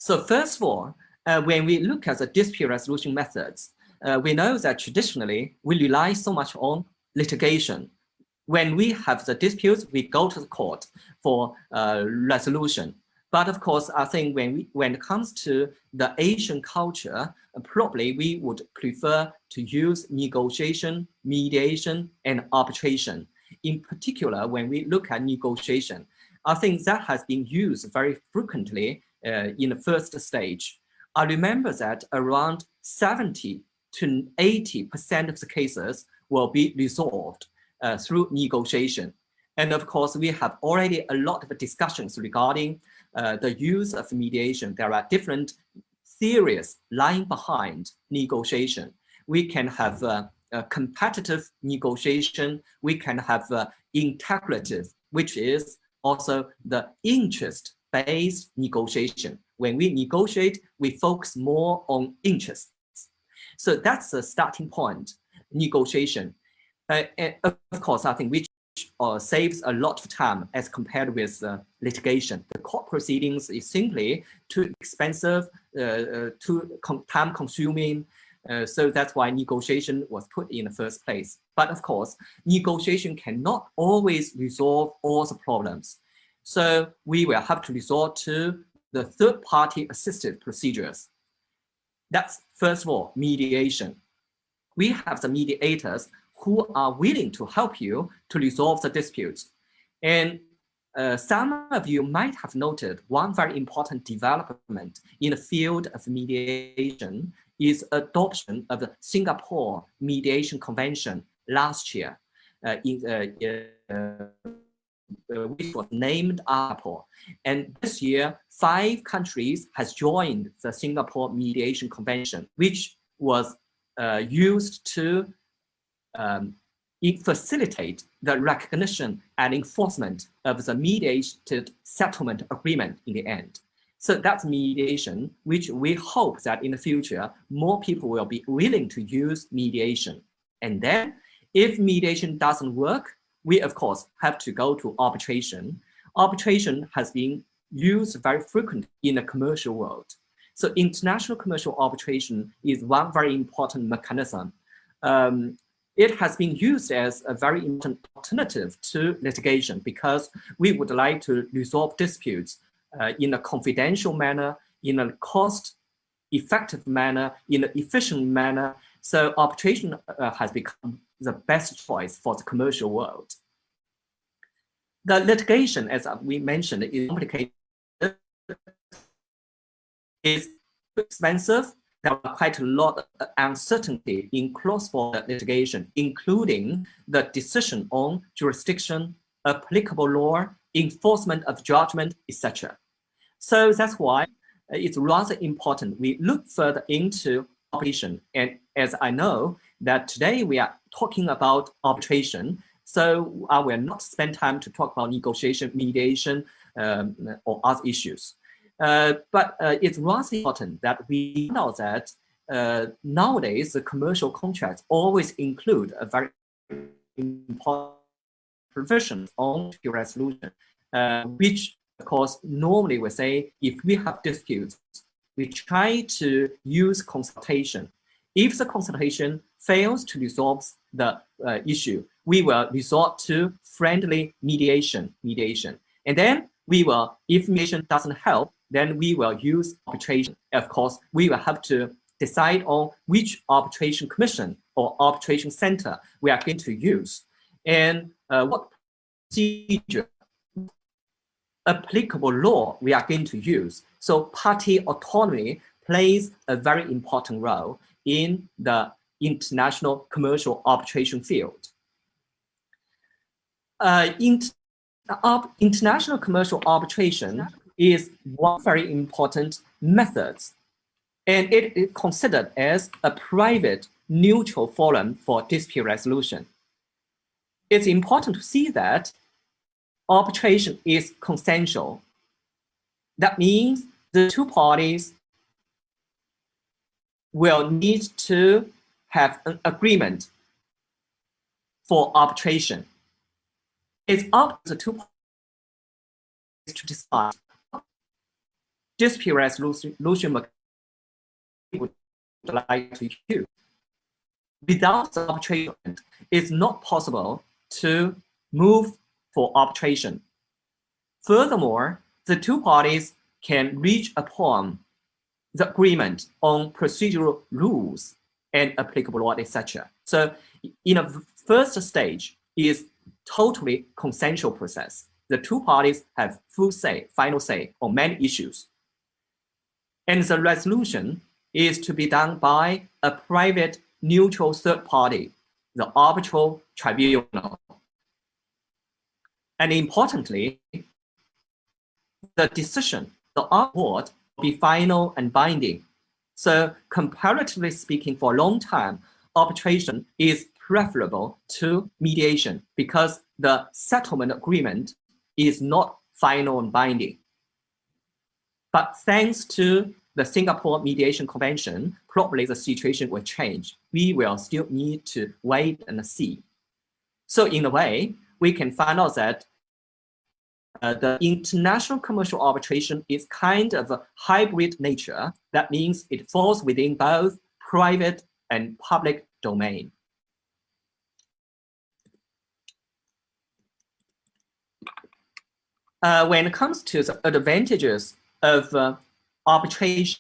So first of all, when we look at the dispute resolution methods, we know that traditionally we rely so much on litigation. When we have the disputes, we go to the court for resolution. But of course, I think when it comes to the Asian culture, probably we would prefer to use negotiation, mediation, and arbitration. In particular, when we look at negotiation, I think that has been used very frequently in the first stage. I remember that around 70 to 80% of the cases will be resolved through negotiation. And of course, we have already a lot of discussions regarding the use of mediation. There are different theories lying behind negotiation. We can have a competitive negotiation. We can have integrative, which is also the interest-based negotiation. When we negotiate, we focus more on interests. So that's the starting point, negotiation. And of course, I think which saves a lot of time as compared with litigation. The court proceedings is simply too expensive, too time-consuming. So that's why negotiation was put in the first place. But of course, negotiation cannot always resolve all the problems. So we will have to resort to the third-party assisted procedures. That's first of all, mediation. We have the mediators who are willing to help you to resolve the disputes. And some of you might have noted one very important development in the field of mediation is adoption of the Singapore Mediation Convention last year, which was named APEC. And this year, 5 countries has joined the Singapore Mediation Convention, which was used to facilitate the recognition and enforcement of the mediated settlement agreement in the end. So that's mediation, which we hope that in the future, more people will be willing to use mediation. And then if mediation doesn't work, we of course have to go to arbitration. Arbitration has been used very frequently in the commercial world. So international commercial arbitration is one very important mechanism. It has been used as a very important alternative to litigation because we would like to resolve disputes in a confidential manner, in a cost-effective manner, in an efficient manner. So arbitration has become the best choice for the commercial world. The litigation, as we mentioned, is complicated, is expensive. There are quite a lot of uncertainty in cross-border litigation, including the decision on jurisdiction, applicable law, enforcement of judgment, etc. So that's why it's rather important we look further into arbitration. And as I know that today we are talking about arbitration, so I will not spend time to talk about negotiation, mediation, or other issues. But it's rather important that we know that nowadays the commercial contracts always include a very important provision on dispute resolution, which of course normally we say if we have disputes, we try to use consultation. If the consultation fails to resolve the issue, we will resort to friendly mediation. And then we will, if mediation doesn't help, then we will use arbitration. Of course, we will have to decide on which arbitration commission or arbitration center we are going to use and what procedure, applicable law we are going to use. So party autonomy plays a very important role in the international commercial arbitration field. International commercial arbitration is one very important method, and it is considered as a private neutral forum for dispute resolution. It's important to see that arbitration is consensual. That means the two parties will need to have an agreement for arbitration. It's up to the two parties to decide dispute resolution would like to use. Without the arbitration, it's not possible to move for arbitration. Furthermore, the two parties can reach upon the agreement on procedural rules and applicable law, etc. So in a first stage is totally consensual process. The two parties have full say, final say on many issues. And the resolution is to be done by a private neutral third party, the arbitral tribunal. And importantly, the decision, the award, will be final and binding. So comparatively speaking, for a long time, arbitration is preferable to mediation because the settlement agreement is not final and binding. But thanks to the Singapore Mediation Convention, probably the situation will change. We will still need to wait and see. So in a way, we can find out that the international commercial arbitration is kind of a hybrid nature. That means it falls within both private and public domain. When it comes to the advantages of arbitration,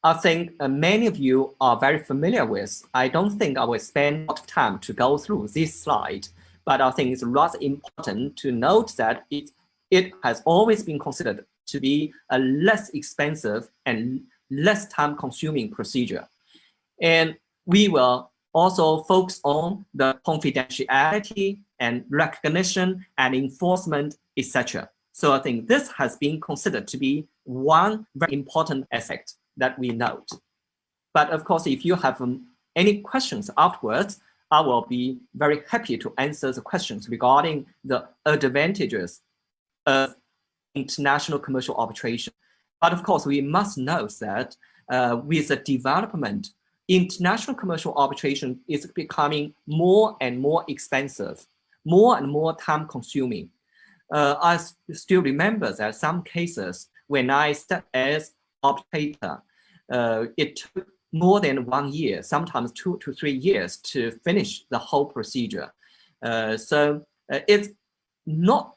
I think many of you are very familiar with. I don't think I will spend a lot of time to go through this slide, but I think it's rather important to note that it has always been considered to be a less expensive and less time-consuming procedure. And we will also focus on the confidentiality and recognition and enforcement, etc. So I think this has been considered to be one very important aspect that we note. But of course, if you have any questions afterwards, I will be very happy to answer the questions regarding the advantages of international commercial arbitration. But of course, we must note that with the development, international commercial arbitration is becoming more and more expensive, more and more time-consuming. I still remember that some cases when I sat as arbitrator, it took more than 1 year, sometimes 2 to 3 years to finish the whole procedure. So it's not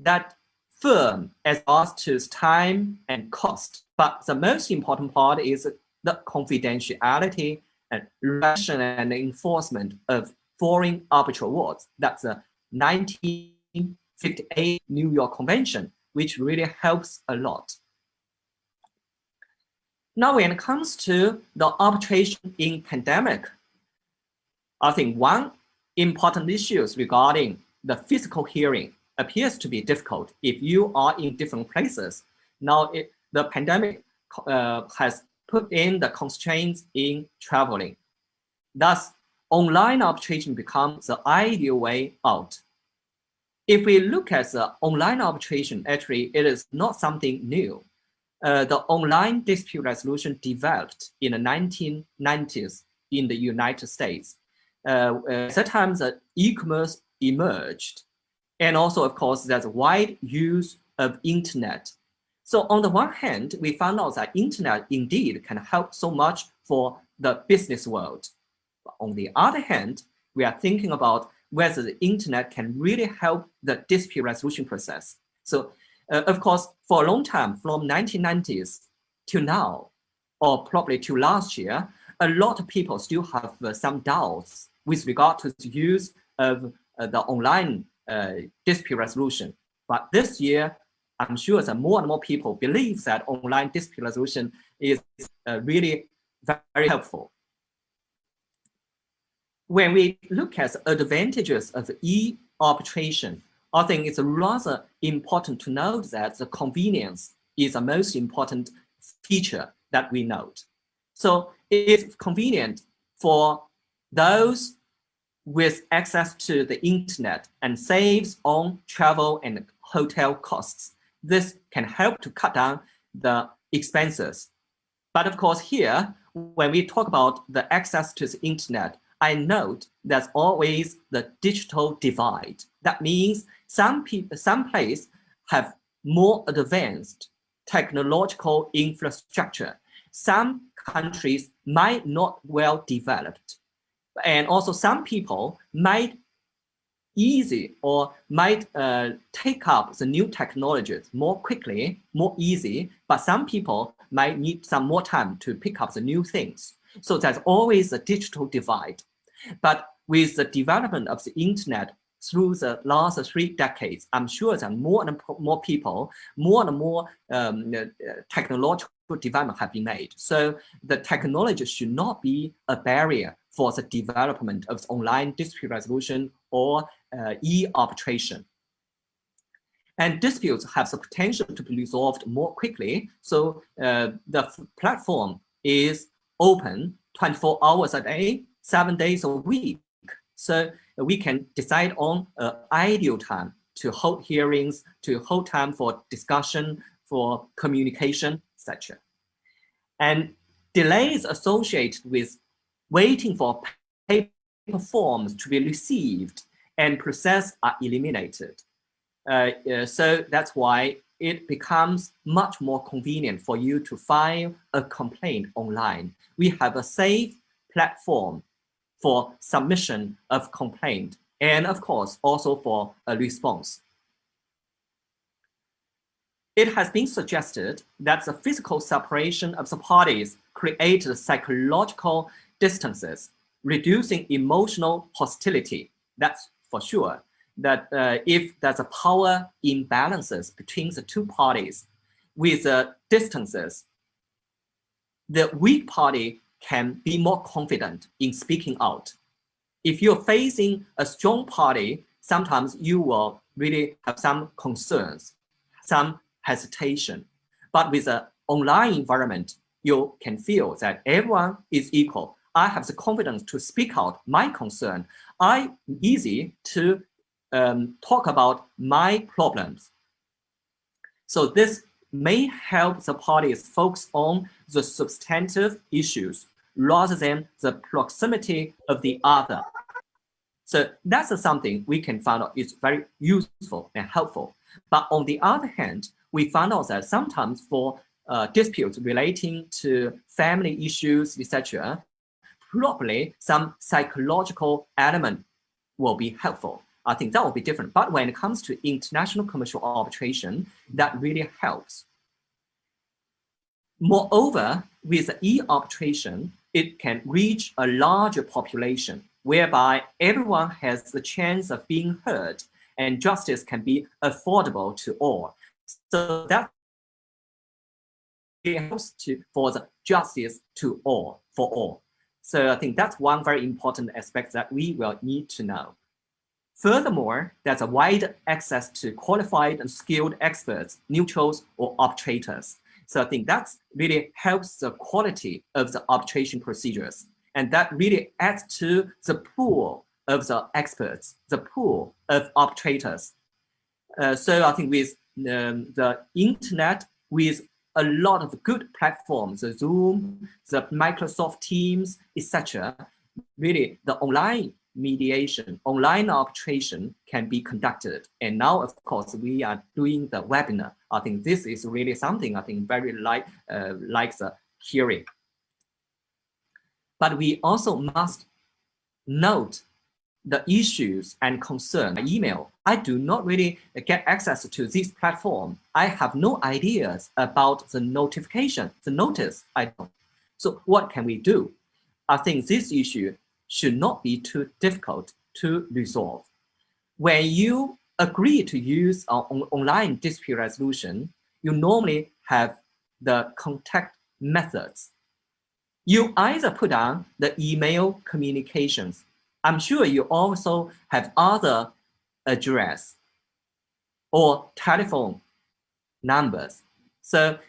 that firm as to time and cost, but the most important part is the confidentiality and regulation and enforcement of foreign arbitral awards. That's the 1958 New York Convention, which really helps a lot. Now, when it comes to the arbitration in pandemic, I think one important issue regarding the physical hearing appears to be difficult if you are in different places. Now, the pandemic has put in the constraints in traveling. Thus, online arbitration becomes the ideal way out. If we look at the online arbitration, actually, it is not something new. The online dispute resolution developed in the 1990s in the United States. At that time, the e-commerce emerged. And also, of course, there's a wide use of internet. So on the one hand, we found out that internet indeed can help so much for the business world. But on the other hand, we are thinking about whether the internet can really help the dispute resolution process. So of course, for a long time, from 1990s till now, or probably to last year, a lot of people still have some doubts with regard to the use of the online dispute resolution. But this year, I'm sure that more and more people believe that online dispute resolution is really very helpful. When we look at the advantages of e-arbitration, I think it's rather important to note that the convenience is the most important feature that we note. So it's convenient for those with access to the internet and saves on travel and hotel costs. This can help to cut down the expenses. But of course here, when we talk about the access to the internet, I note there's always the digital divide. That means some places have more advanced technological infrastructure. Some countries might not well developed, and also some people might easy or might take up the new technologies more quickly, more easy, but some people might need some more time to pick up the new things. So there's always a digital divide. But with the development of the internet through the last 3 decades, I'm sure that more and more people, more and more technological development have been made. So the technology should not be a barrier for the development of online dispute resolution or e-arbitration. And disputes have the potential to be resolved more quickly. So the platform is open 24 hours a day, 7 days a week. So we can decide on an ideal time to hold hearings, to hold time for discussion, for communication, etc. And delays associated with waiting for paper forms to be received and processed are eliminated. So that's why it becomes much more convenient for you to file a complaint online. We have a safe platform for submission of complaint, and of course, also for a response. It has been suggested that the physical separation of the parties created psychological distances, reducing emotional hostility. That's for sure. That if there's a power imbalances between the two parties with distances, the weak party can be more confident in speaking out. If you're facing a strong party, sometimes you will really have some concerns, some hesitation. But with an online environment, you can feel that everyone is equal. I have the confidence to speak out my concern. I'm easy to talk about my problems. So this may help the parties focus on the substantive issues rather than the proximity of the other. So that's something we can find out is very useful and helpful. But on the other hand, we found out that sometimes for disputes relating to family issues, etc., probably some psychological element will be helpful. I think that will be different. But when it comes to international commercial arbitration, that really helps. Moreover, with e-arbitration, it can reach a larger population whereby everyone has the chance of being heard and justice can be affordable to all. So that helps for the justice to all, for all. So I think that's one very important aspect that we will need to know. Furthermore, there's a wide access to qualified and skilled experts, neutrals, or arbitrators. So I think that really helps the quality of the arbitration procedures. And that really adds to the pool of the experts, the pool of arbitrators. So I think with the internet, with a lot of good platforms, the Zoom, the Microsoft Teams, etc., really the online mediation, online arbitration can be conducted. And now, of course, we are doing the webinar. I think this is really something I think very like the hearing. But we also must note the issues and concern by email. I do not really get access to this platform. I have no ideas about the notification, the notice. I don't. So what can we do? I think this issue should not be too difficult to resolve. When you agree to use online dispute resolution, you normally have the contact methods. You either put down the email communications. I'm sure you also have other address or telephone numbers. So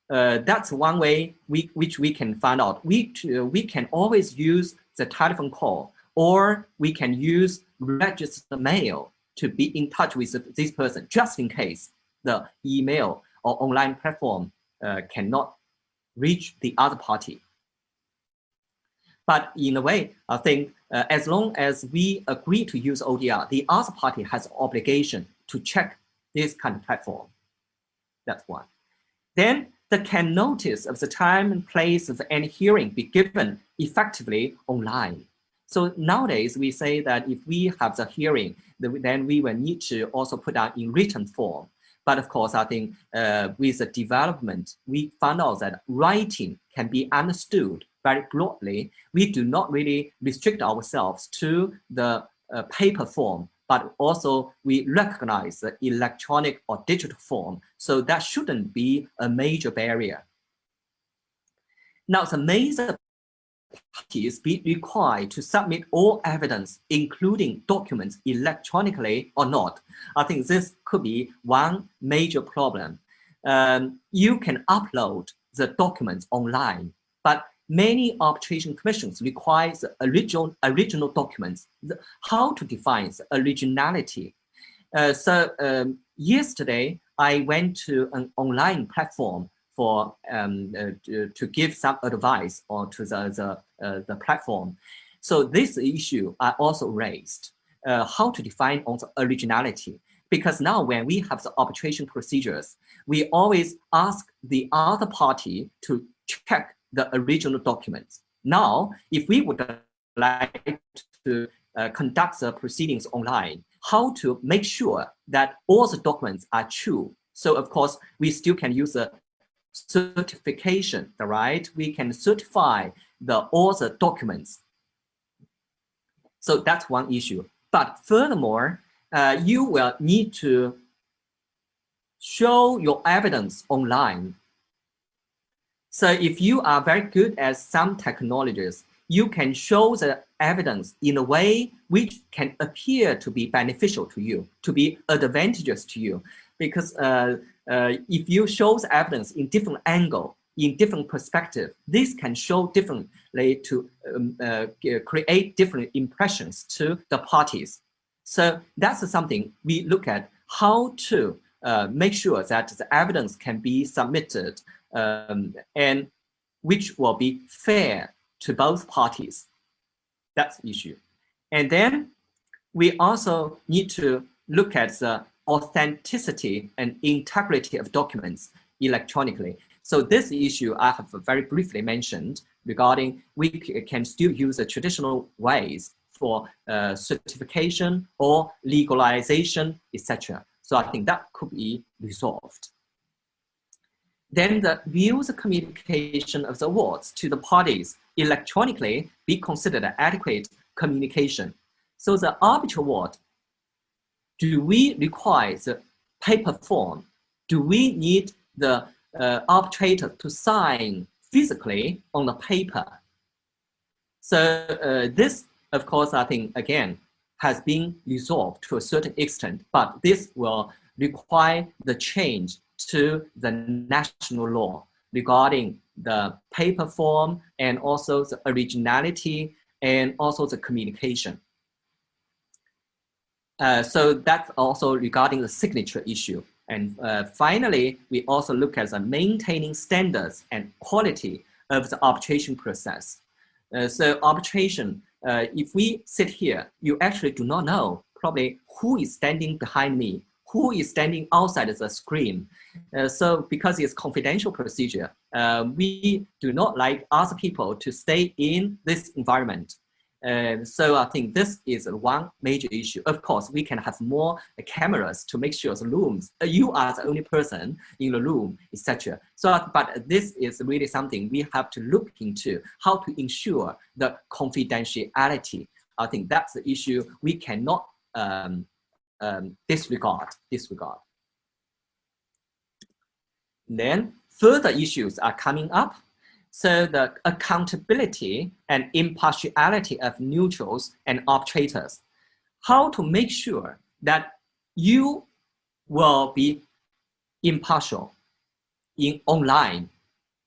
that's one way which we can find out. We can always use the telephone call, or we can use registered mail to be in touch with this person, just in case the email or online platform cannot reach the other party. But in a way, I think as long as we agree to use ODR, the other party has obligation to check this kind of platform. That's one. Then the can notice of the time and place of any hearing be given effectively online. So nowadays we say that if we have the hearing, then we will need to also put out in written form. But of course, I think with the development, we found out that writing can be understood very broadly. We do not really restrict ourselves to the paper form, but also we recognize the electronic or digital form. So that shouldn't be a major barrier. Now, the major parties be required to submit all evidence, including documents, electronically or not. I think this could be one major problem. You can upload the documents online, but many arbitration commissions require the original documents. How to define the originality? Yesterday, I went to an online platform for to give some advice or to the platform. So this issue I also raised, how to define also originality. Because now when we have the arbitration procedures, we always ask the other party to check the original documents. Now, if we would like to conduct the proceedings online, how to make sure that all the documents are true? So of course, we still can use a certification, right? We can certify all the documents. So that's one issue. But furthermore, you will need to show your evidence online. So if you are very good at some technologies, you can show the evidence in a way which can appear to be beneficial to you, to be advantageous to you. Because if you show the evidence in different angle, in different perspective, this can show differently to create different impressions to the parties. So that's something we look at, how to make sure that the evidence can be submitted and which will be fair to both parties. That's the issue. And then we also need to look at the authenticity and integrity of documents electronically. So this issue I have very briefly mentioned regarding we can still use the traditional ways for certification or legalization, etc. So I think that could be resolved. Then the views communication of the awards to the parties electronically be considered adequate communication. So the arbitral award, do we require the paper form? Do we need the arbitrator to sign physically on the paper? So this, of course, I think, again, has been resolved to a certain extent, but this will require the change to the national law regarding the paper form and also the originality and also the communication. So that's also regarding the signature issue. And finally, we also look at the maintaining standards and quality of the arbitration process. So arbitration, if we sit here, you actually do not know probably who is standing behind me, who is standing outside of the screen. So because it's confidential procedure, we do not like other people to stay in this environment. So I think this is one major issue. Of course, we can have more cameras to make sure the rooms, you are the only person in the room, etc. So, but this is really something we have to look into, how to ensure the confidentiality. I think that's the issue we cannot disregard. Then further issues are coming up. So the accountability and impartiality of neutrals and arbitrators. How to make sure that you will be impartial in online.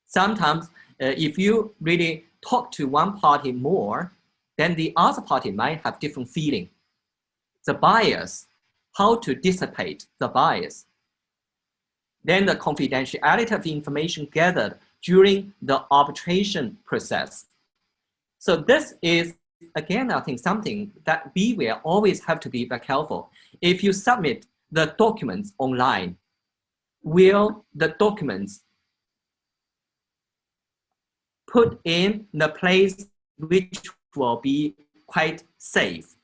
Sometimes if you really talk to one party more, then the other party might have different feeling. The bias, how to dissipate the bias. Then the confidentiality of information gathered during the arbitration process. So this is, again, I think something that we will always have to be very careful. If you submit the documents online, will the documents put in the place which will be quite safe.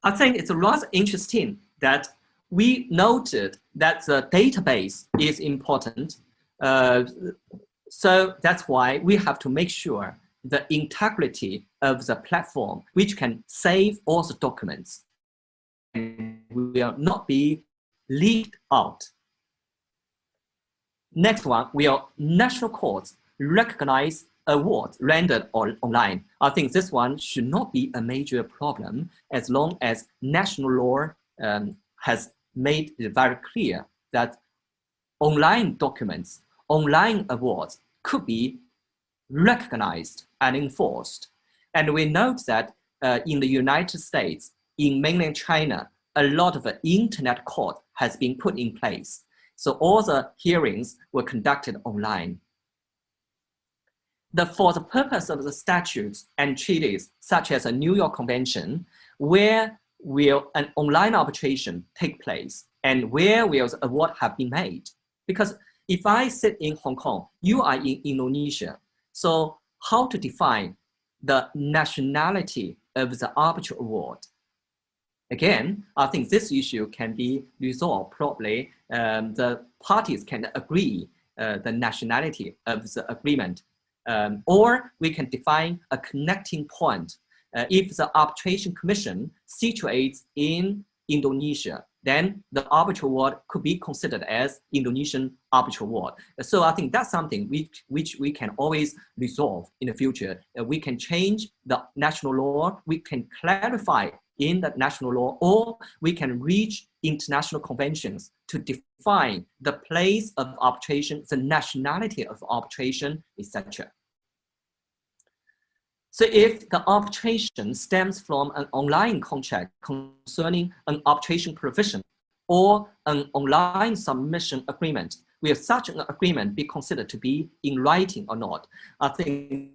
I think it's rather interesting that we noted that the database is important. So that's why we have to make sure the integrity of the platform, which can save all the documents, and will not be leaked out. Next one, will national courts recognize awards rendered online? I think this one should not be a major problem as long as national law has made it very clear that online documents, online awards could be recognized and enforced. And we note that in the United States, in mainland China, a lot of internet court has been put in place. So all the hearings were conducted online. For the purpose of the statutes and treaties, such as a New York Convention, where will an online arbitration take place and where will the award have been made? Because if I sit in Hong Kong, you are in Indonesia, so how to define the nationality of the arbitral award? Again, I think this issue can be resolved probably. The parties can agree the nationality of the agreement, or we can define a connecting point. If the arbitration commission situates in Indonesia, then the arbitral award could be considered as Indonesian arbitral award. So I think that's something which we can always resolve in the future. We can change the national law, we can clarify in the national law, or we can reach international conventions to define the place of arbitration, the nationality of arbitration, etc. So if the arbitration stems from an online contract concerning an arbitration provision or an online submission agreement, will such an agreement be considered to be in writing or not? I think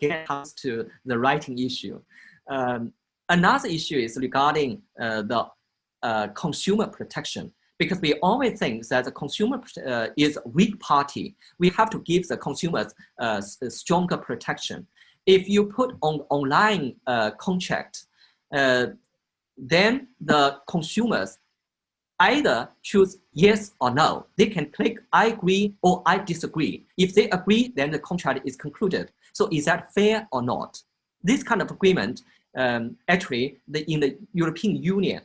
it comes to the writing issue. Another issue is regarding the consumer protection, because we always think that the consumer is a weak party. We have to give the consumers stronger protection. If you put on online contract, then the consumers either choose yes or no. They can click I agree or I disagree. If they agree, then the contract is concluded. So is that fair or not? This kind of agreement, actually, in the European Union,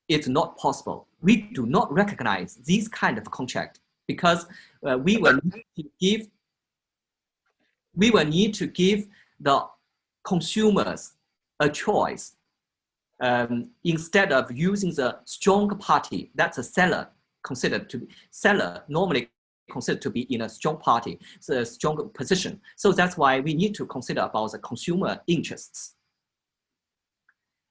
it's not possible. We do not recognize this kind of contract because we will need to give the consumers a choice instead of using the strong party. That's a seller normally considered to be in a strong party, so a strong position. So that's why we need to consider about the consumer interests.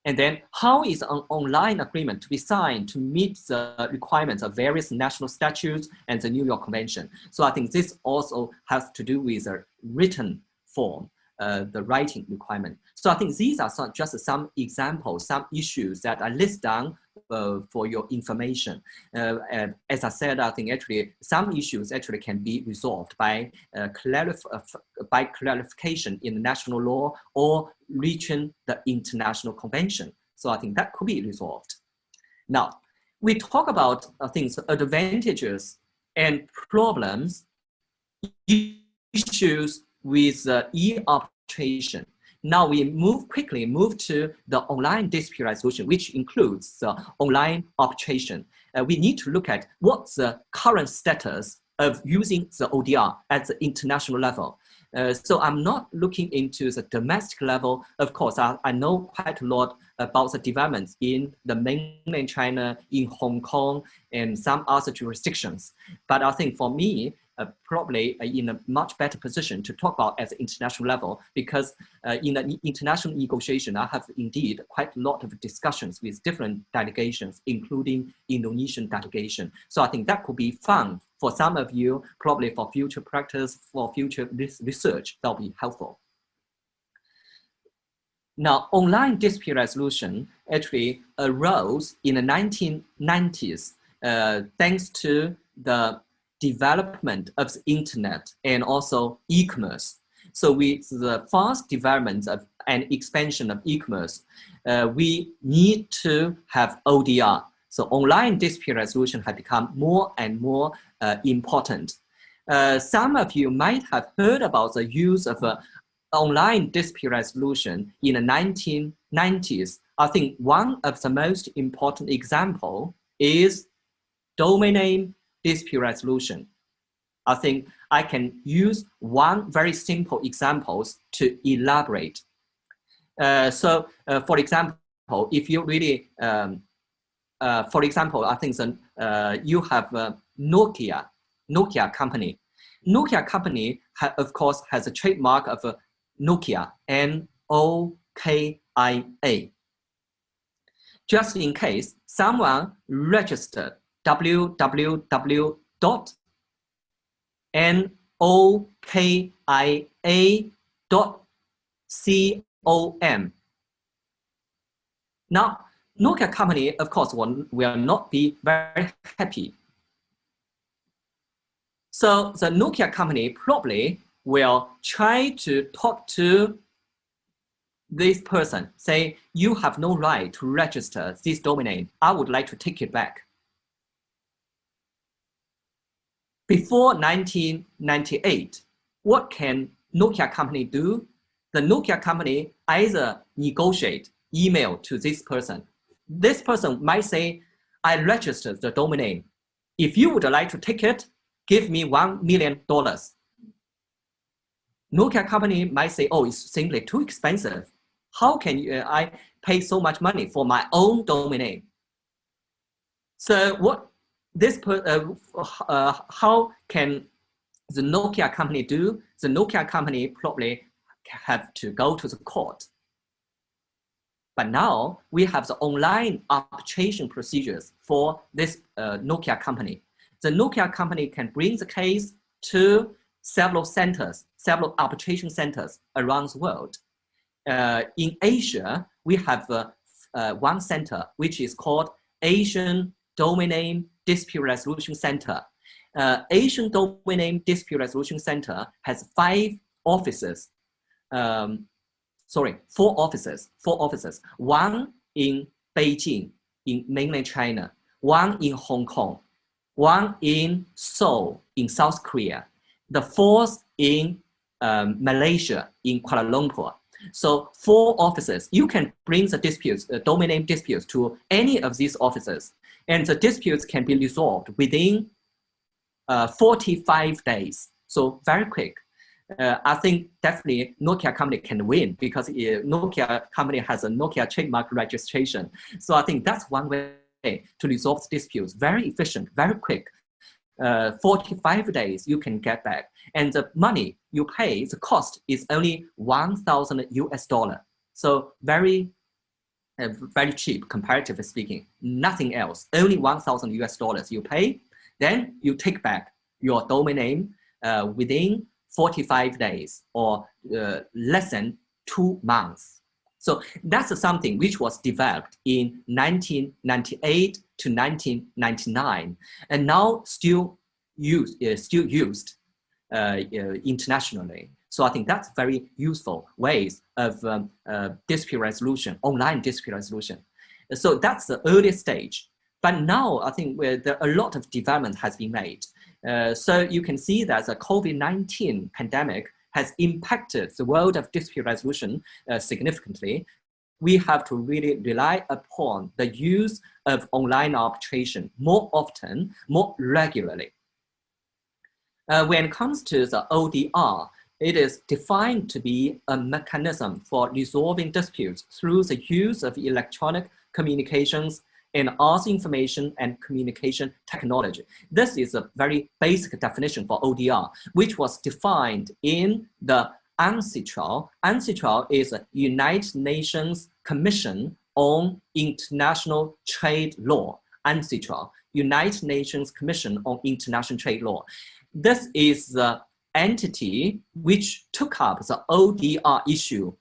And then how is an online agreement to be signed to meet the requirements of various national statutes and the New York Convention? So I think this also has to do with a written form, the writing requirement. So I think these are just some examples, some issues that I list down for your information. As I said, I think actually some issues actually can be resolved by clarification in the national law or reaching the international convention. So I think that could be resolved. Now, we talk about things, advantages and problems, issues with e-arbitration. Now we quickly move to the online dispute resolution, which includes the online arbitration. We need to look at what's the current status of using the ODR at the international level. So I'm not looking into the domestic level. Of course, I know quite a lot about the developments in the mainland China, in Hong Kong, and some other jurisdictions. But I think for me, probably in a much better position to talk about at the international level, because in the international negotiation, I have indeed quite a lot of discussions with different delegations, including Indonesian delegation. So I think that could be fun for some of you, probably for future practice, for future research, that'll be helpful. Now, online dispute resolution actually arose in the 1990s thanks to the development of the internet and also e-commerce. So with the fast development of and expansion of e-commerce, we need to have ODR. So online dispute resolution has become more and more important. Some of you might have heard about the use of online dispute resolution in the 1990s. I think one of the most important example is domain name dispute resolution. I think I can use one very simple examples to elaborate. For example, if you really, for example, I think you have Nokia company. Nokia company, of course, has a trademark of Nokia, N-O-K-I-A. Just in case someone registered www.nokia.com. Now, Nokia company, of course, will not be very happy. So the Nokia company probably will try to talk to this person, say, you have no right to register this domain name. I would like to take it back. Before 1998, what can Nokia company do? The Nokia company either negotiate email to this person. This person might say, I registered the domain name. If you would like to take it, give me $1 million. Nokia company might say, oh, it's simply too expensive. How can I pay so much money for my own domain name? So what this how can the Nokia company do? The Nokia company probably have to go to the court. But now we have the online arbitration procedures for this Nokia company. The Nokia company can bring the case to several centers, several arbitration centers around the world. In Asia, we have one center, which is called Asian Domain Name Dispute Resolution Center. Asian Domain Name Dispute Resolution Center has 4 offices. One in Beijing, in mainland China, one in Hong Kong, one in Seoul, in South Korea, the 4th in Malaysia, in Kuala Lumpur. So 4 offices. You can bring the disputes, domain name disputes, to any of these offices, and the disputes can be resolved within 45 days. So very quick. I think definitely Nokia company can win because Nokia company has a Nokia trademark registration. So I think that's one way to resolve disputes. Very efficient, very quick. 45 days you can get back, and the money you pay, the cost is only $1,000. So very cheap, comparatively speaking. Nothing else. Only $1,000 you pay. Then you take back your domain name within 45 days or less than 2 months. So that's something which was developed in 1998 to 1999, and now still used internationally. So I think that's very useful ways of dispute resolution, online dispute resolution. So that's the early stage. But now I think a lot of development has been made. So you can see that the COVID-19 pandemic has impacted the world of dispute resolution significantly. We have to really rely upon the use of online arbitration more often, more regularly. When it comes to the ODR, it is defined to be a mechanism for resolving disputes through the use of electronic communications and also information and communication technology. This is a very basic definition for ODR, which was defined in the UNCITRAL. UNCITRAL is a United Nations Commission on International Trade Law. UNCITRAL, United Nations Commission on International Trade Law. This is the entity which took up the ODR issue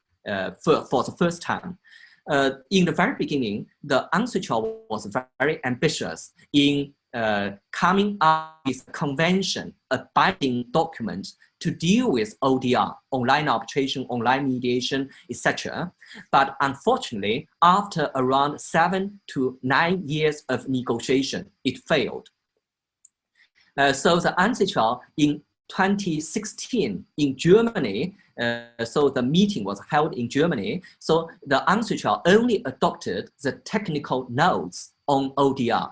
for the first time. In the very beginning, the UNCITRAL was very ambitious in coming up with a convention, a binding document to deal with ODR, online arbitration, online mediation, etc. But unfortunately, after around 7 to 9 years of negotiation, it failed. So the UNCITRAL in 2016 in Germany, so the meeting was held in Germany. So the UNCITRAL only adopted the technical notes on ODR.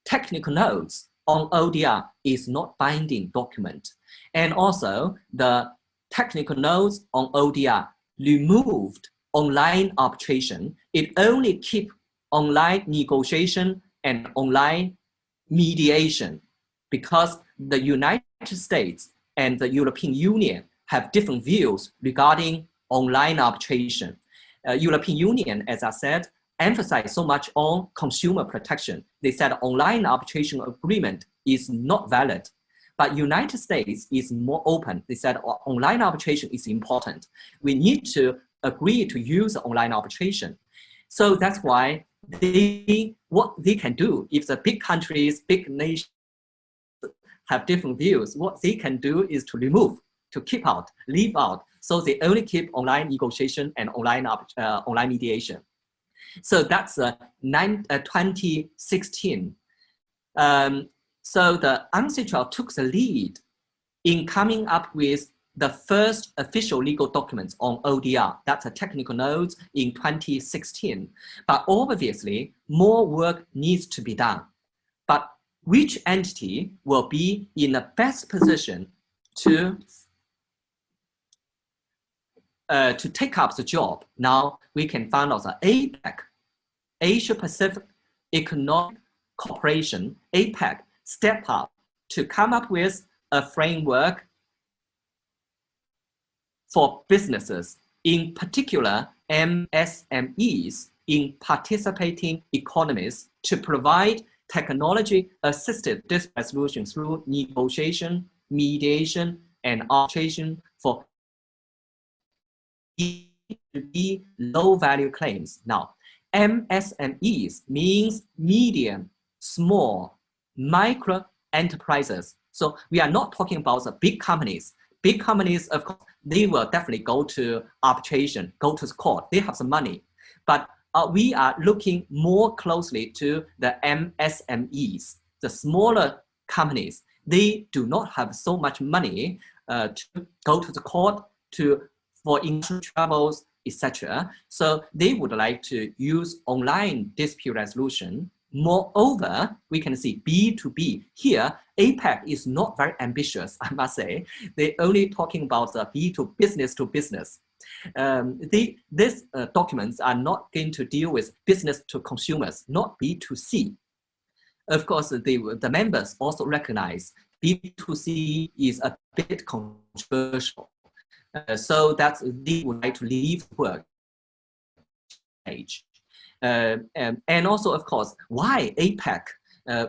Technical notes on ODR is not binding document. And also the technical notes on ODR removed online arbitration. It only keep online negotiation and online mediation, because the United States and the European Union have different views regarding online arbitration. European Union, as I said, emphasize so much on consumer protection. They said online arbitration agreement is not valid. But United States is more open. They said online arbitration is important. We need to agree to use online arbitration. So that's why what they can do, if the big countries, big nations have different views, what they can do is to remove, to keep out, leave out. So they only keep online negotiation and online mediation. So that's 2016. So the UNCITRAL took the lead in coming up with the first official legal documents on ODR. That's a technical notes in 2016. But obviously, more work needs to be done. But which entity will be in the best position to take up the job? Now we can find out the APEC, Asia Pacific Economic Cooperation, APEC, step up to come up with a framework for businesses, in particular MSMEs in participating economies, to provide technology-assisted dispute resolution through negotiation, mediation, and arbitration for low-value claims. Now, MSMEs means medium, small, micro enterprises. So we are not talking about the big companies. Big companies, of course, they will definitely go to arbitration, go to the court. They have some money. But we are looking more closely to the MSMEs, the smaller companies. They do not have so much money to go to the court for international travels, etc. So they would like to use online dispute resolution. Moreover, we can see B2B. Here, APEC is not very ambitious, I must say. They're only talking about the B2 business to business. These documents are not going to deal with business to consumers, not B2C. Of course, the members also recognize B2C is a bit controversial. So that's, they would like to leave work stage. And also, of course, why APEC?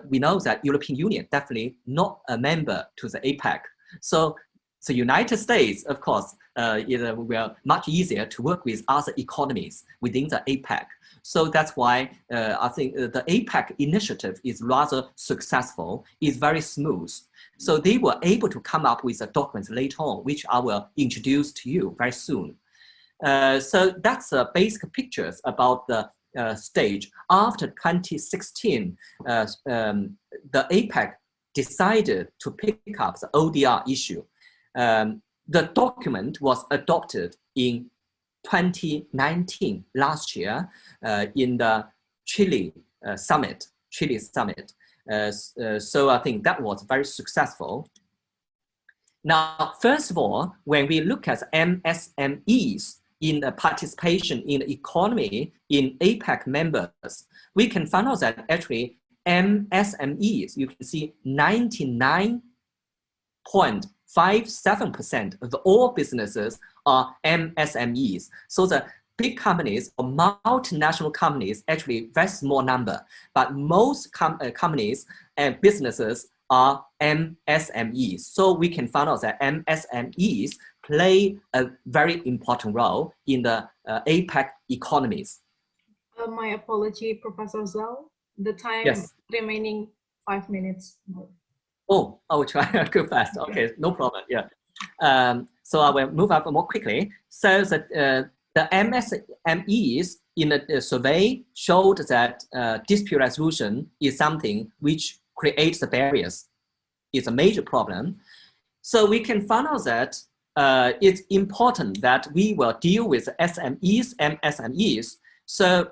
We know that European Union definitely not a member to the APEC. So the United States, of course, will much easier to work with other economies within the APEC. So that's why I think the APEC initiative is rather successful, is very smooth. So they were able to come up with a document later on, which I will introduce to you very soon. So that's basic pictures about the stage. After 2016, the APEC decided to pick up the ODR issue. The document was adopted in 2019, last year, in the Chile summit. So I think that was very successful. Now, first of all, when we look at MSMEs in the participation in the economy in APEC members, we can find out that actually MSMEs, you can see 99.57% of all businesses are MSMEs. So the big companies or multinational companies, actually very small number, but most companies and businesses are MSMEs. So we can find out that MSMEs play a very important role in the APEC economies. My apology, Professor Zhao. The time remaining 5 minutes more. Oh, I will try to go fast. Okay, no problem. Yeah. So I will move up more quickly. So the MSMEs in the survey showed that dispute resolution is something which creates the barriers. It's a major problem. So we can find out that it's important that we will deal with SMEs and SMEs. So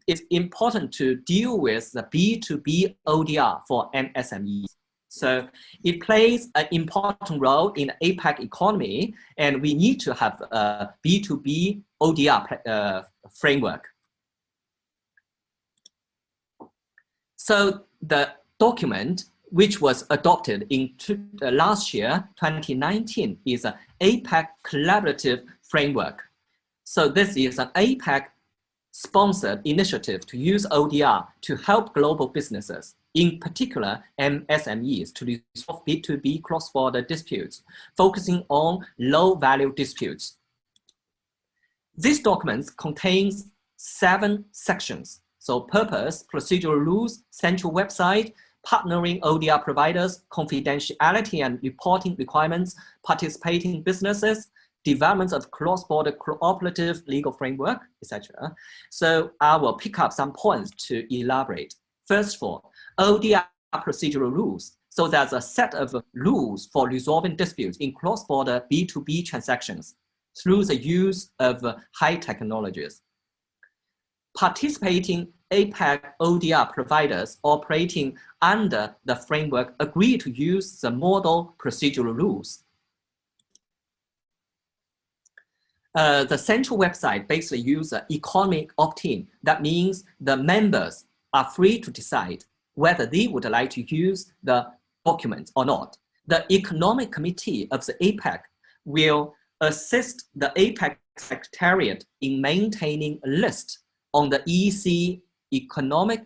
it's important to deal with the B2B ODR for MSMEs. So it plays an important role in the APEC economy, and we need to have a B2B ODR framework. So the document which was adopted in last year, 2019, is an APEC collaborative framework. So this is an APEC sponsored initiative to use ODR to help global businesses, in particular MSMEs, to resolve B2B cross-border disputes, focusing on low-value disputes. This document contains 7 sections. So purpose, procedural rules, central website, partnering ODR providers, confidentiality and reporting requirements, participating businesses, development of cross-border cooperative legal framework, etc. So I will pick up some points to elaborate. First of all, ODR procedural rules. So there's a set of rules for resolving disputes in cross-border B2B transactions through the use of high technologies. Participating APEC ODR providers operating under the framework agree to use the model procedural rules. The central website basically uses economic opt-in. That means the members are free to decide whether they would like to use the document or not. The economic committee of the APEC will assist the APEC Secretariat in maintaining a list on the EC Economic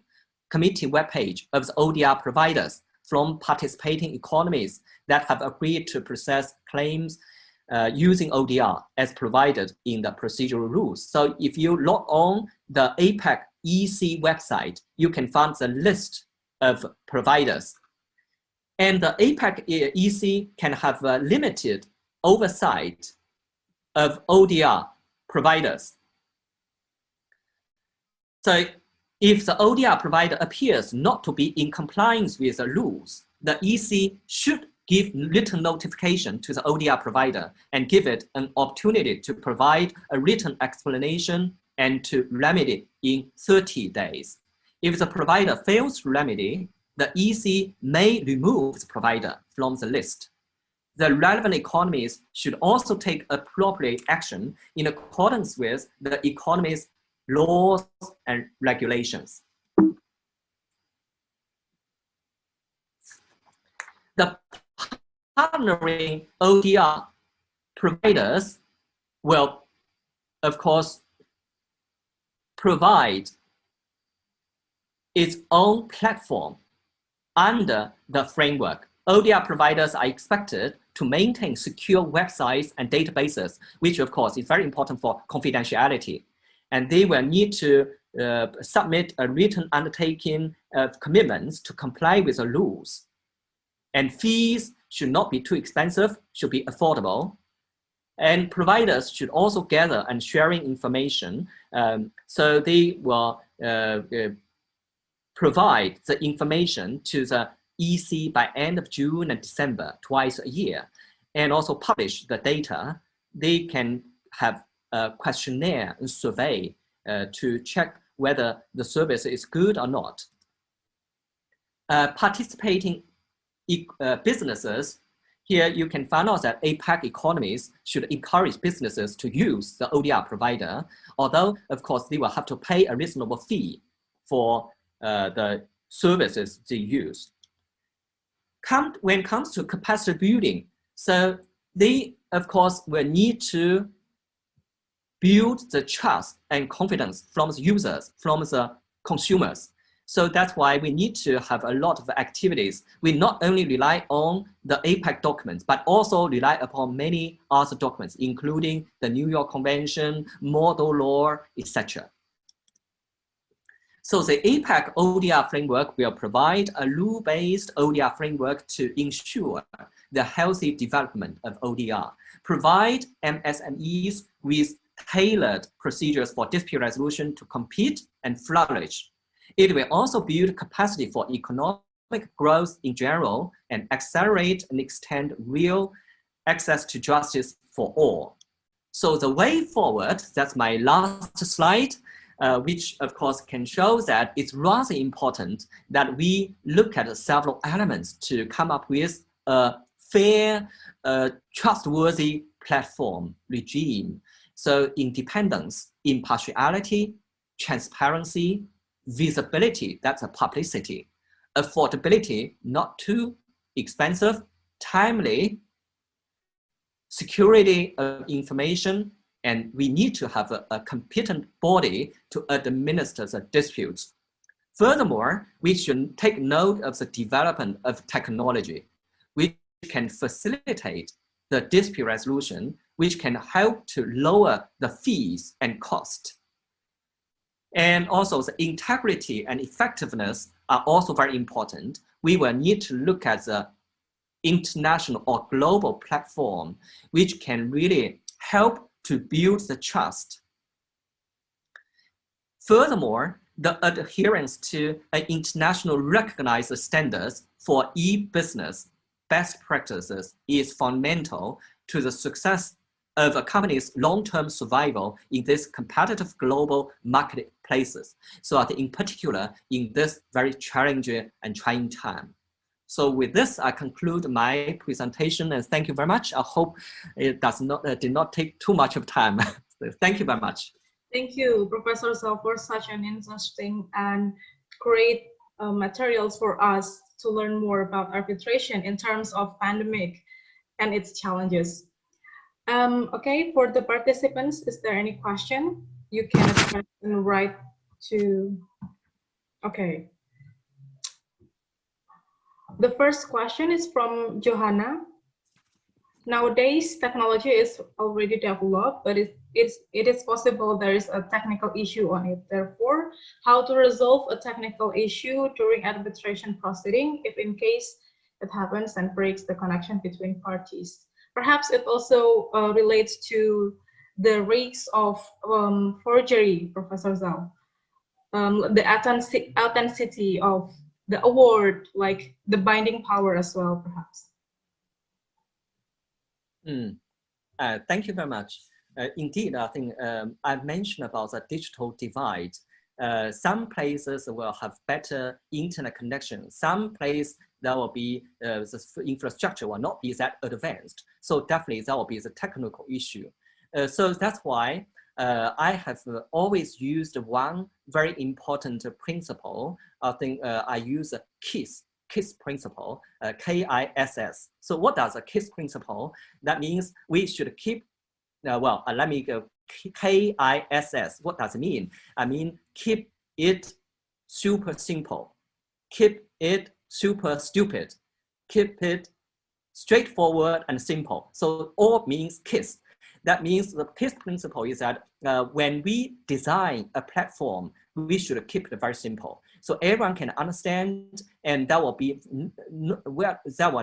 Committee webpage of the ODR providers from participating economies that have agreed to process claims using ODR as provided in the procedural rules. So if you log on the APEC EC website, you can find the list of providers. And the APEC EC can have a limited oversight of ODR providers. So if the ODR provider appears not to be in compliance with the rules, the EC should give written notification to the ODR provider and give it an opportunity to provide a written explanation and to remedy in 30 days. If the provider fails to remedy, the EC may remove the provider from the list. The relevant economies should also take appropriate action in accordance with the economy's laws and regulations. The partnering ODR providers will, of course, provide its own platform under the framework. ODR providers are expected to maintain secure websites and databases, which of course is very important for confidentiality. And they will need to submit a written undertaking of commitments to comply with the rules. And fees should not be too expensive, should be affordable. And providers should also gather and sharing information. So they will provide the information to the EC by end of June and December, twice a year, and also publish the data. They can have a questionnaire and survey to check whether the service is good or not. Participating businesses, here you can find out that APEC economies should encourage businesses to use the ODR provider, although of course they will have to pay a reasonable fee for the services they use. When it comes to capacity building, so they of course will need to build the trust and confidence from the users, from the consumers. So that's why we need to have a lot of activities. We not only rely on the APEC documents, but also rely upon many other documents, including the New York Convention, model law, etc. So the APEC ODR framework will provide a rule-based ODR framework to ensure the healthy development of ODR, provide MSMEs with tailored procedures for dispute resolution to compete and flourish. It will also build capacity for economic growth in general and accelerate and extend real access to justice for all. So the way forward, that's my last slide, which of course can show that it's rather important that we look at several elements to come up with a fair, trustworthy platform regime. So independence, impartiality, transparency, visibility, that's a publicity, affordability, not too expensive, timely, security of information, and we need to have a competent body to administer the disputes. Furthermore, we should take note of the development of technology, which can facilitate the dispute resolution, which can help to lower the fees and cost. And also the integrity and effectiveness are also very important. We will need to look at the international or global platform, which can really help to build the trust. Furthermore, the adherence to an international recognized standards for e-business best practices is fundamental to the success of a company's long-term survival in these competitive global marketplaces. So I think in particular, in this very challenging and trying time. So with this, I conclude my presentation, and thank you very much. I hope it did not take too much of time. So thank you very much. Thank you, Professor Zhao, for such an interesting and great materials for us to learn more about arbitration in terms of pandemic and its challenges. Okay, for the participants, is there any question? You can express and write to, okay. The first question is from Johanna. Nowadays, technology is already developed, but it is possible there is a technical issue on it. Therefore, how to resolve a technical issue during arbitration proceeding if in case it happens and breaks the connection between parties? Perhaps it also relates to the risks of forgery, Professor Zhao. The authenticity of the award, like the binding power as well, perhaps. Thank you very much. Indeed, I think I've mentioned about the digital divide. Some places will have better internet connection. Some places there will be the infrastructure will not be that advanced. So definitely there will be the technical issue. So that's why I have always used one very important principle. I think I use a KISS principle, K-I-S-S. So what does a KISS principle? That means we should keep, let me go, K-I-S-S. What does it mean? I mean, keep it super simple, keep it super stupid, keep it straightforward and simple. So all means KISS. That means the KISS principle is that when we design a platform, we should keep it very simple. So everyone can understand, and there will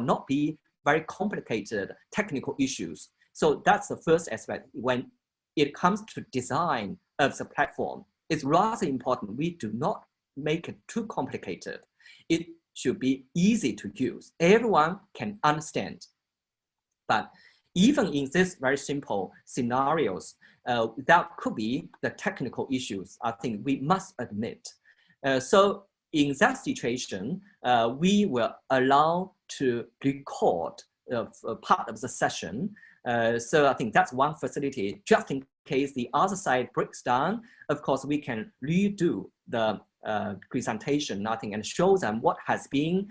not be very complicated technical issues. So that's the first aspect. When it comes to design of the platform, it's rather important we do not make it too complicated. It should be easy to use. Everyone can understand. But even in these very simple scenarios, that could be the technical issues, I think we must admit. So in that situation, we will allow to record part of the session. So I think that's one facility, just in case the other side breaks down. Of course, we can redo the presentation, I think, and show them what has been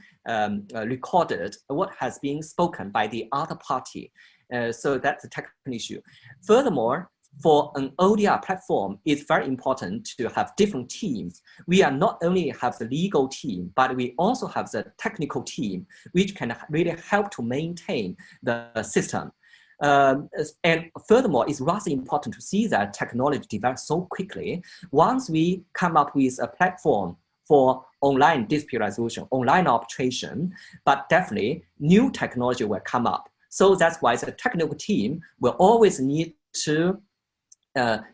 recorded, what has been spoken by the other party. So that's a technical issue. Furthermore, for an ODR platform, it's very important to have different teams. We are not only have the legal team, but we also have the technical team, which can really help to maintain the system. And furthermore, it's rather important to see that technology develops so quickly. Once we come up with a platform for online dispute resolution, online arbitration, but definitely new technology will come up. So that's why the technical team will always need to further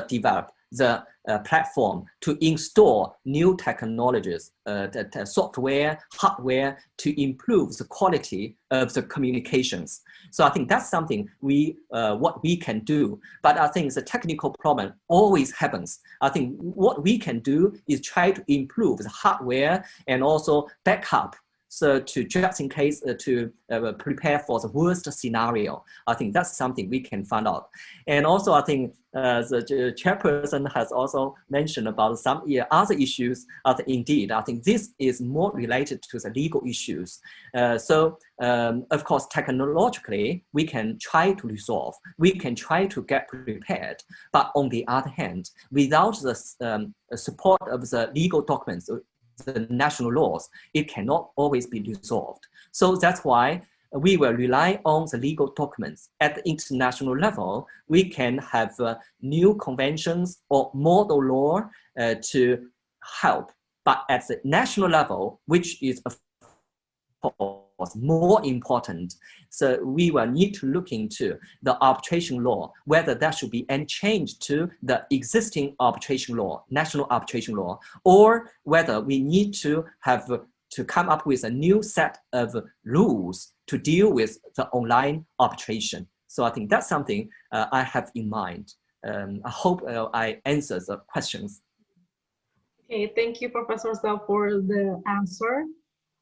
develop the platform to install new technologies, the software, hardware, to improve the quality of the communications. So I think that's something what we can do. But I think the technical problem always happens. I think what we can do is try to improve the hardware and also backup. So to just in case to prepare for the worst scenario, I think that's something we can find out. And also I think the chairperson has also mentioned about some other issues. Indeed, I think this is more related to the legal issues. Of course, technologically, we can try to resolve, we can try to get prepared. But on the other hand, without the support of the legal documents, the national laws, it cannot always be resolved. So that's why we will rely on the legal documents. At the international level, we can have new conventions or model law to help. But at the national level, which is of course more important, so we will need to look into the arbitration law, whether that should be any change to the existing arbitration law, national arbitration law, or whether we need to have to come up with a new set of rules to deal with the online arbitration. So I think that's something I have in mind. I hope I answered the questions. Okay, thank you, Professor Zhao, for the answer.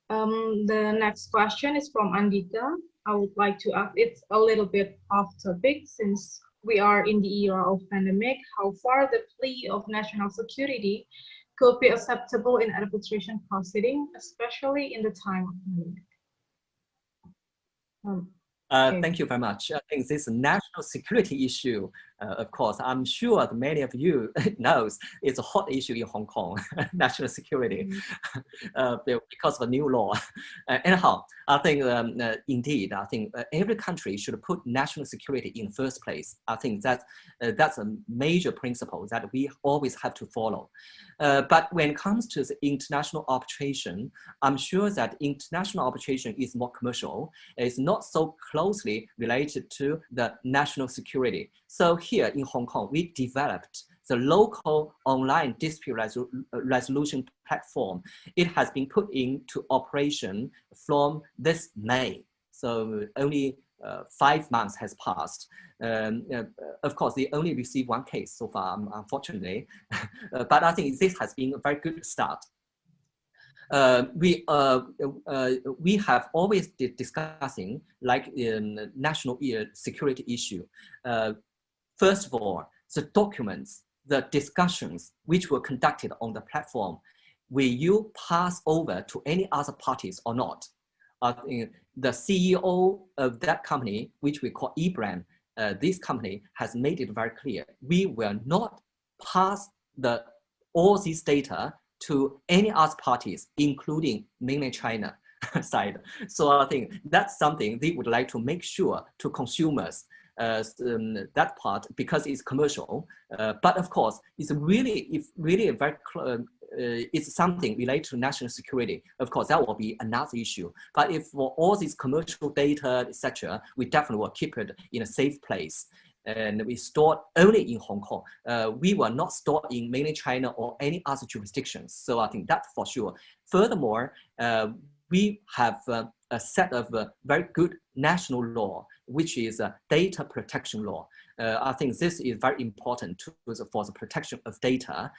The next question is from Andika. I would like to ask, it's a little bit off topic since we are in the era of pandemic, how far the plea of national security could be acceptable in arbitration proceeding, especially in the time of pandemic. Okay. Thank you very much. I think this national security issue, of course, I'm sure that many of you knows it's a hot issue in Hong Kong, national security, because of a new law. Anyhow, I think indeed, I think every country should put national security in first place. I think that's a major principle that we always have to follow. But when it comes to the international arbitration, I'm sure that international arbitration is more commercial. It's not so closely related to the national security. So here in Hong Kong, we developed the local online dispute resolution platform. It has been put into operation from this May. So only 5 months has passed. Of course, they only received one case so far, unfortunately. But I think this has been a very good start. We have always been discussing like national security issue. First of all, the documents, the discussions which were conducted on the platform, will you pass over to any other parties or not? The CEO of that company, which we call eBrand, this company has made it very clear, we will not pass all this data to any other parties, including mainland China side. So I think that's something they would like to make sure to consumers, that part, because it's commercial. But of course, it's really a very it's something related to national security. Of course, that will be another issue. But if for all these commercial data, etc., we definitely will keep it in a safe place. And we store only in Hong Kong. We will not store in mainland China or any other jurisdictions. So I think that for sure. Furthermore, we have a set of very good national law, which is a data protection law. I think this is very important for the protection of data.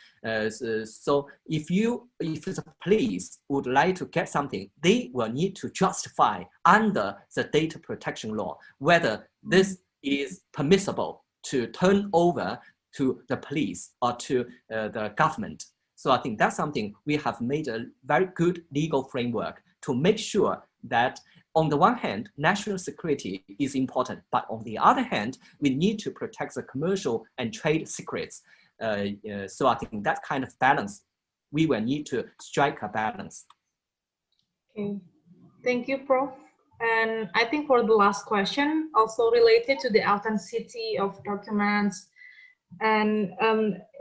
So if the police would like to get something, they will need to justify under the data protection law whether this is permissible to turn over to the police or to the government. So I think that's something we have made a very good legal framework to make sure that on the one hand, national security is important, but on the other hand, we need to protect the commercial and trade secrets. So I think that kind of balance, we will need to strike a balance. Okay, thank you, Prof. And I think for the last question, also related to the authenticity of documents, and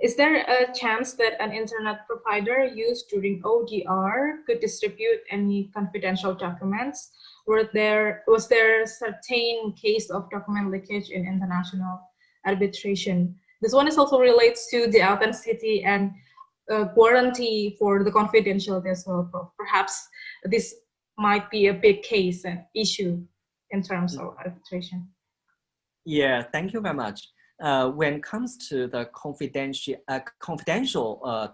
is there a chance that an internet provider used during ODR could distribute any confidential documents? Was there a certain case of document leakage in international arbitration? This one is also relates to the authenticity and warranty for the confidentiality as well. Perhaps this might be a big case and issue in terms of arbitration. Yeah, thank you very much. When it comes to the confidential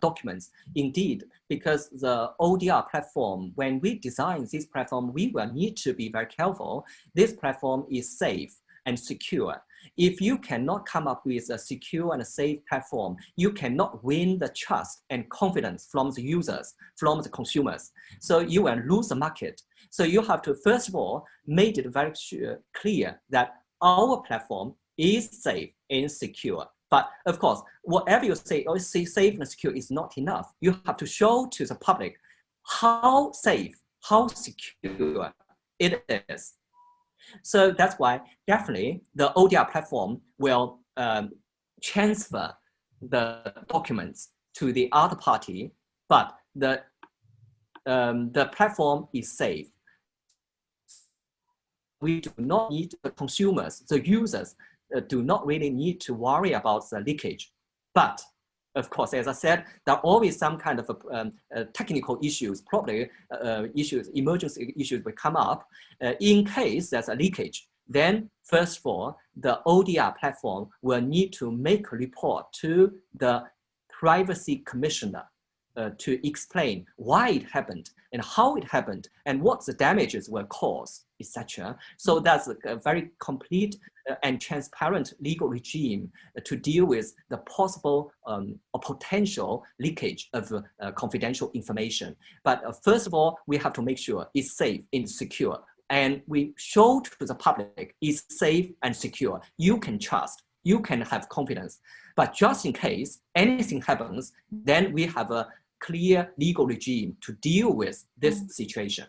documents, indeed, because the ODR platform, when we design this platform, we will need to be very careful. This platform is safe and secure. If you cannot come up with a secure and a safe platform, you cannot win the trust and confidence from the users, from the consumers. So you will lose the market. So you have to, first of all, make it very clear that our platform is safe and secure. But of course, whatever you say, or say safe and secure is not enough. You have to show to the public how safe, how secure it is. So that's why definitely the ODR platform will transfer the documents to the other party, but the platform is safe. We do not need the consumers, the users do not really need to worry about the leakage. But of course, as I said, there are always some kind of technical issues, probably emergency issues will come up. In case there's a leakage, then first of all, the ODR platform will need to make a report to the privacy commissioner to explain why it happened and how it happened and what the damages were caused, etc. So that's a very complete and transparent legal regime to deal with the possible or potential leakage of confidential information. But first of all, we have to make sure it's safe and secure. And we show to the public it's safe and secure. You can trust, you can have confidence. But just in case anything happens, then we have a clear legal regime to deal with this situation.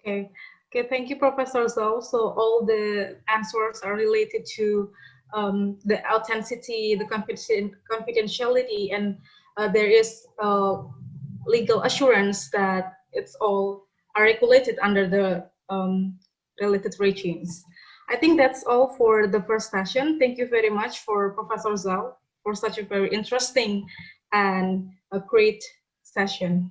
Okay, thank you, Professor Zhao. So all the answers are related to the authenticity, the confidentiality, and there is legal assurance that it's all are regulated under the related regimes. I think that's all for the first session. Thank you very much for Professor Zhao for such a very interesting and a great session.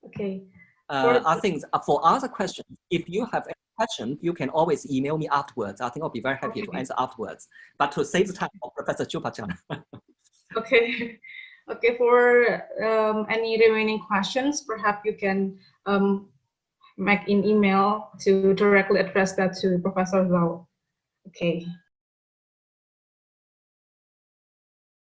Okay. I think for other questions, if you have any question, you can always email me afterwards. I think I'll be very happy to answer afterwards. But to save the time of Professor Chupachan. Okay. Okay, for any remaining questions, perhaps you can make an email to directly address that to Professor Zhao. Okay.